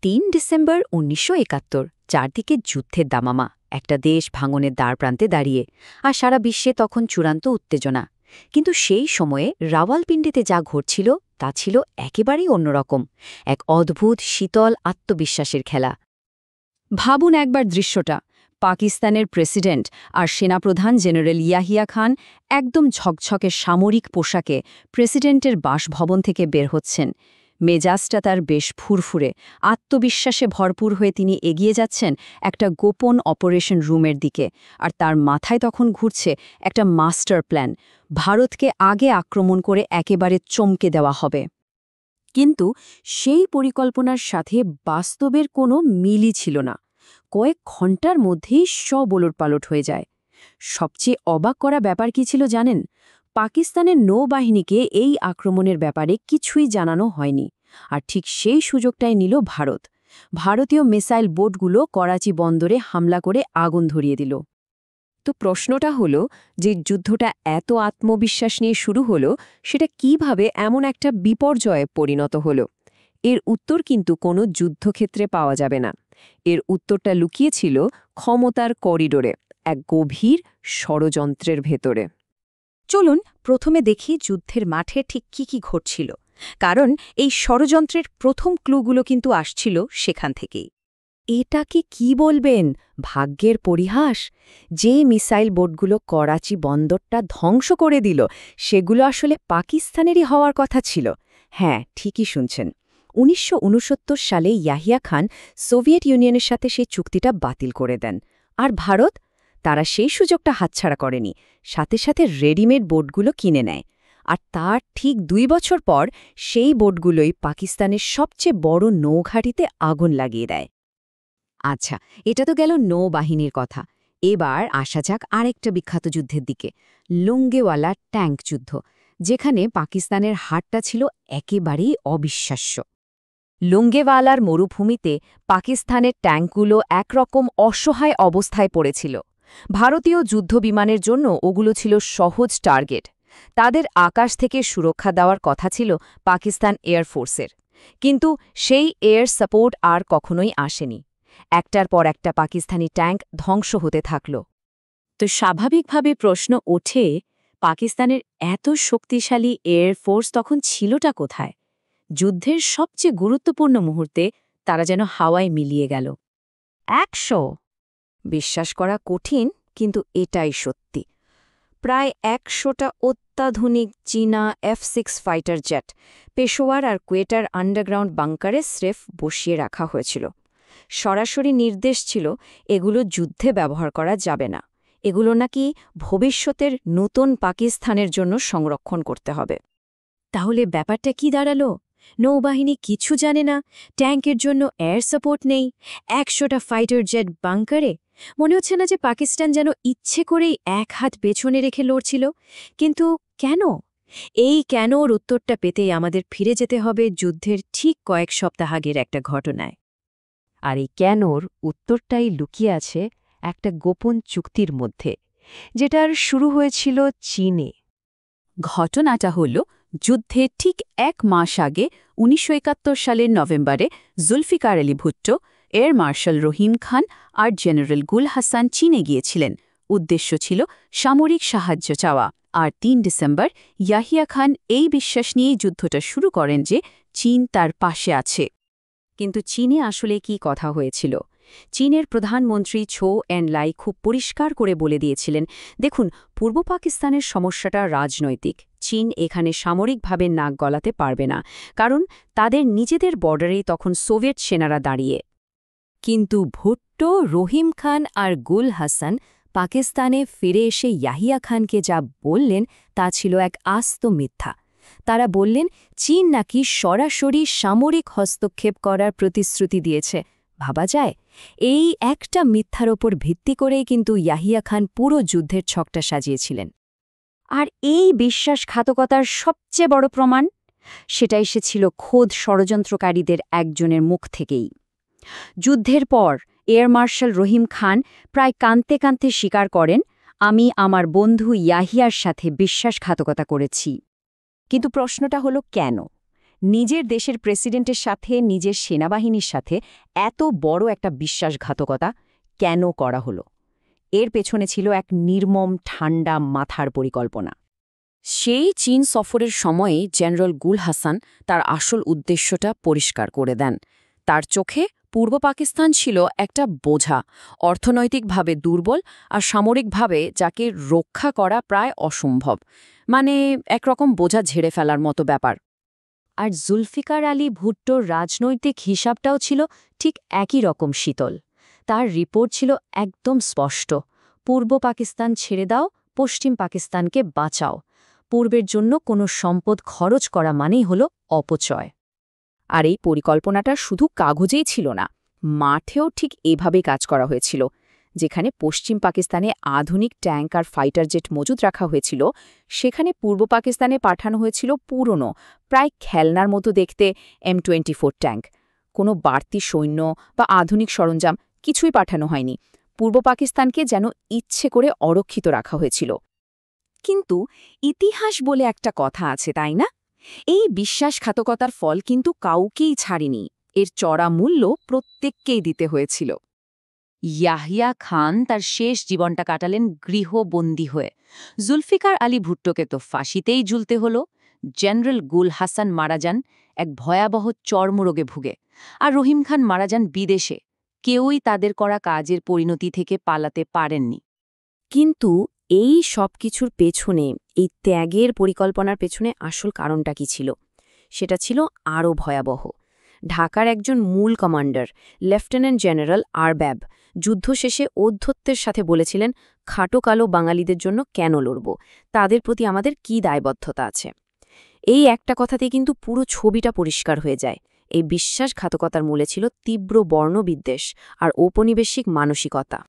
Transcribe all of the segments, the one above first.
৩ December ১৯৭১ চারদিকে যুদ্ধের দামামা, একটা দেশ ভাঙনের দ্বারপ্রান্তে দাঁড়িয়ে, আর সারা বিশ্বে তখন চূড়ান্ত উত্তেজনা। কিন্তু সেই সময়ে রাওয়ালপিন্ডিতে যা ঘটছিল তা ছিল একেবারেই অন্যরকম, এক অদ্ভুত শীতল আত্মবিশ্বাসের খেলা। ভাবুন একবার দৃশ্যটা, পাকিস্তানের প্রেসিডেন্ট আর সেনাপ্রধান জেনারেল ইয়াহিয়া খান একদম ঝকঝকে সামরিক পোশাকে প্রেসিডেন্টের বাসভবন থেকে বের হচ্ছেন। মেজাজটা তার বেশ ফুরফুরে, আত্মবিশ্বাসে ভরপুর হয়ে তিনি এগিয়ে যাচ্ছেন একটা গোপন অপারেশন রুমের দিকে, আর তার মাথায় তখন ঘুরছে একটা মাস্টার প্ল্যান, ভারতকে আগে আক্রমণ করে একেবারে চমকে দেওয়া হবে। কিন্তু সেই পরিকল্পনার সাথে বাস্তবের কোনো মিলই ছিল না। কয়েক ঘণ্টার মধ্যেই সব ওলটপালট হয়ে যায়। সবচেয়ে অবাক করা ব্যাপার কি ছিল জানেন? পাকিস্তানের নৌবাহিনীকে এই আক্রমণের ব্যাপারে কিছুই জানানো হয়নি, আর ঠিক সেই সুযোগটাই নিল ভারত। ভারতীয় মিসাইল বোটগুলো করাচি বন্দরে হামলা করে আগুন ধরিয়ে দিল। তো প্রশ্নটা হলো, যে যুদ্ধটা এত আত্মবিশ্বাস নিয়ে শুরু হলো, সেটা কিভাবে এমন একটা বিপর্যয়ে পরিণত হলো? এর উত্তর কিন্তু কোনো যুদ্ধক্ষেত্রে পাওয়া যাবে না। এর উত্তরটা লুকিয়েছিল ক্ষমতার করিডোরে, এক গভীর ষড়যন্ত্রের ভেতরে। চলুন প্রথমে দেখি যুদ্ধের মাঠে ঠিক কি ঘটছিল, কারণ এই ষড়যন্ত্রের প্রথম ক্লুগুলো কিন্তু আসছিল সেখান থেকেই। এটাকে কি বলবেন, ভাগ্যের পরিহাস? যে মিসাইল বোটগুলো করাচি বন্দরটা ধ্বংস করে দিল, সেগুলো আসলে পাকিস্তানেরই হওয়ার কথা ছিল। হ্যাঁ, ঠিকই শুনছেন। ১৯৬৯ সালে ইয়াহিয়া খান সোভিয়েত ইউনিয়নের সাথে সেই চুক্তিটা বাতিল করে দেন। আর ভারত, তারা সেই সুযোগটা হাতছাড়া করেনি, সাথে সাথে রেডিমেড বোটগুলো কিনে নেয়। আর তার ঠিক ২ বছর পর সেই বোটগুলোই পাকিস্তানের সবচেয়ে বড় নৌঘাঁটিতে আগুন লাগিয়ে দেয়। আচ্ছা, এটা তো গেল নৌবাহিনীর কথা। এবার আসা যাক আরেকটা বিখ্যাত যুদ্ধের দিকে, লুঙ্গেওয়ালা ট্যাঙ্ক যুদ্ধ, যেখানে পাকিস্তানের হারটা ছিল একেবারেই অবিশ্বাস্য। লুঙ্গেওয়ালার মরুভূমিতে পাকিস্তানের ট্যাঙ্কগুলো একরকম অসহায় অবস্থায় পড়েছিল। ভারতীয় যুদ্ধবিমানের জন্য ওগুলো ছিল সহজ টার্গেট। তাদের আকাশ থেকে সুরক্ষা দেওয়ার কথা ছিল পাকিস্তান এয়ারফোর্সের, কিন্তু সেই এয়ার সাপোর্ট আর কখনোই আসেনি। একটার পর একটা পাকিস্তানি ট্যাঙ্ক ধ্বংস হতে থাকল। তো স্বাভাবিকভাবে প্রশ্ন ওঠে, পাকিস্তানের এত শক্তিশালী এয়ারফোর্স তখন ছিলটা কোথায়? যুদ্ধের সবচেয়ে গুরুত্বপূর্ণ মুহূর্তে তারা যেন হাওয়ায় মিলিয়ে গেল। ১০০! বিশ্বাস করা কঠিন, কিন্তু এটাই সত্যি। প্রায় ১০০টা অত্যাধুনিক চীনা F-6 ফাইটার জেট পেশোয়ার আর কোয়েটার আন্ডারগ্রাউন্ড বাংকারে স্রেফ বসিয়ে রাখা হয়েছিল। সরাসরি নির্দেশ ছিল এগুলো যুদ্ধে ব্যবহার করা যাবে না, এগুলো নাকি ভবিষ্যতের নতুন পাকিস্তানের জন্য সংরক্ষণ করতে হবে। তাহলে ব্যাপারটা কি দাঁড়ালো? নৌবাহিনী কিছু জানে না, ট্যাঙ্কের জন্য এয়ার সাপোর্ট নেই, ১০০টা ফাইটার জেট বাংকারে। মনে হচ্ছে না যে পাকিস্তান যেন ইচ্ছে করেই এক হাত পেছনে রেখে লড়ছিল? কিন্তু কেন? এই কেনর উত্তরটা পেতেই আমাদের ফিরে যেতে হবে যুদ্ধের ঠিক কয়েক সপ্তাহ আগের একটা ঘটনায়। আর এই কেনর উত্তরটাই লুকিয়ে আছে একটা গোপন চুক্তির মধ্যে, যেটার শুরু হয়েছিল চীনে। ঘটনাটা হল, যুদ্ধে ঠিক ১ মাস আগে ১৯৭১ সালের নভেম্বরে জুলফিকার আলী ভুট্টো, এয়ার মার্শাল রহিম খান আর জেনারেল গুল হাসান চীনে গিয়েছিলেন। উদ্দেশ্য ছিল সামরিক সাহায্য চাওয়া। আর ৩ ডিসেম্বর ইয়াহিয়া খান এই বিশ্বাস নিয়েই যুদ্ধটা শুরু করেন যে চীন তার পাশে আছে। কিন্তু চীনে আসলে কি কথা হয়েছিল? চীনের প্রধানমন্ত্রী ছো এনলাই খুব পরিষ্কার করে বলে দিয়েছিলেন, দেখুন, পূর্ব পাকিস্তানের সমস্যাটা রাজনৈতিক। চীন এখানে সামরিকভাবে নাক গলাতে পারবে না, কারণ তাদের নিজেদের বর্ডারেই তখন সোভিয়েত সেনারা দাঁড়িয়ে। কিন্তু ভুট্টো, রহিম খান আর গুল হাসান পাকিস্তানে ফিরে এসে ইয়াহিয়া খানকে যা বললেন তা ছিল এক আস্ত মিথ্যা। তারা বললেন চীন নাকি সরাসরি সামরিক হস্তক্ষেপ করার প্রতিশ্রুতি দিয়েছে। ভাবা যায়? এই একটা মিথ্যার ওপর ভিত্তি করেই কিন্তু ইয়াহিয়া খান পুরো যুদ্ধের ছকটা সাজিয়েছিলেন। আর এই বিশ্বাসঘাতকতার সবচেয়ে বড় প্রমাণ, সেটা এসেছিল খোদ ষড়যন্ত্রকারীদের একজনের মুখ থেকেই। যুদ্ধের পর এয়ার মার্শাল রহিম খান প্রায় কাঁদতে কাঁদতে স্বীকার করেন, আমি আমার বন্ধু ইয়াহিয়ার সাথে বিশ্বাসঘাতকতা করেছি। কিন্তু প্রশ্নটা হলো কেন? নিজের দেশের প্রেসিডেন্টের সাথে নিজের সেনাবাহিনীর সাথে এত বড় একটা বিশ্বাসঘাতকতা কেন করা হলো? এর পেছনে ছিল এক নির্মম ঠান্ডা মাথার পরিকল্পনা। সেই চীন সফরের সময়ে জেনারেল গুল হাসান তার আসল উদ্দেশ্যটা পরিষ্কার করে দেন। তার চোখে পূর্ব পাকিস্তান ছিল একটা বোঝা, অর্থনৈতিকভাবে দুর্বল আর সামরিকভাবে যাকে রক্ষা করা প্রায় অসম্ভব, মানে একরকম বোঝা ঝেড়ে ফেলার মতো ব্যাপার। আর জুলফিকার আলী ভুট্টোর রাজনৈতিক হিসাবটাও ছিল ঠিক একই রকম শীতল। তার রিপোর্ট ছিল একদম স্পষ্ট, পূর্ব পাকিস্তান ছেড়ে দাও, পশ্চিম পাকিস্তানকে বাঁচাও। পূর্বের জন্য কোনো সম্পদ খরচ করা মানেই হল অপচয়। আর এই পরিকল্পনাটা শুধু কাগজেই ছিল না, মাঠেও ঠিক এভাবেই কাজ করা হয়েছিল। যেখানে পশ্চিম পাকিস্তানে আধুনিক ট্যাঙ্ক আর ফাইটার জেট মজুত রাখা হয়েছিল, সেখানে পূর্ব পাকিস্তানে পাঠানো হয়েছিল পুরনো, প্রায় খেলনার মতো দেখতে M24 ট্যাঙ্ক। কোনো বাড়তি সৈন্য বা আধুনিক সরঞ্জাম কিছুই পাঠানো হয়নি। পূর্ব পাকিস্তানকে যেন ইচ্ছে করে অরক্ষিত রাখা হয়েছিল। কিন্তু ইতিহাস বলে একটা কথা আছে, তাই না? এই বিশ্বাসঘাতকতার ফল কিন্তু কাউকেই ছাড়েনি। এর চড়া মূল্য প্রত্যেককেই দিতে হয়েছিল। ইয়াহিয়া খান তার শেষ জীবনটা কাটালেন গৃহবন্দী হয়ে। জুলফিকার আলী ভুট্টোকে তো ফাঁসিতেই ঝুলতে হলো। জেনারেল গুল হাসান মারা যান এক ভয়াবহ চর্মরোগে ভুগে। আর রহিম খান মারা যান বিদেশে। কেউই তাদের করা কাজের পরিণতি থেকে পালাতে পারেননি। কিন্তু এই সব কিছুর পেছনে, এই ত্যাগের পরিকল্পনার পেছনে আসল কারণটা কি ছিল? সেটা ছিল আরও ভয়াবহ। ঢাকার একজন মূল কমান্ডার, লেফটেন্যান্ট জেনারেল আরব্যাব, যুদ্ধ শেষে ঔদ্ধত্যের সাথে বলেছিলেন, খাটো কালো বাঙালিদের জন্য কেন লড়ব, তাদের প্রতি আমাদের কী দায়বদ্ধতা আছে। এই একটা কথাতে কিন্তু পুরো ছবিটা পরিষ্কার হয়ে যায়। এই বিশ্বাসঘাতকতার মূলে ছিল তীব্র বর্ণবিদ্বেষ আর ঔপনিবেশিক মানসিকতা।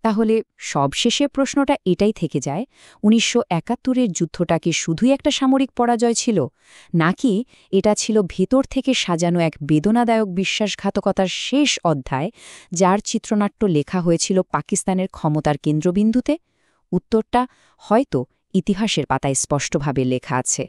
তাহলে সবশেষে প্রশ্নটা এটাই থেকে যায়, ১৯৭১-এর যুদ্ধটা কি শুধুই একটা সামরিক পরাজয় ছিল, নাকি এটা ছিল ভেতর থেকে সাজানো এক বেদনাদায়ক বিশ্বাসঘাতকতার শেষ অধ্যায়, যার চিত্রনাট্য লেখা হয়েছিল পাকিস্তানের ক্ষমতার কেন্দ্রবিন্দুতে? উত্তরটা হয়তো ইতিহাসের পাতায় স্পষ্টভাবে লেখা আছে।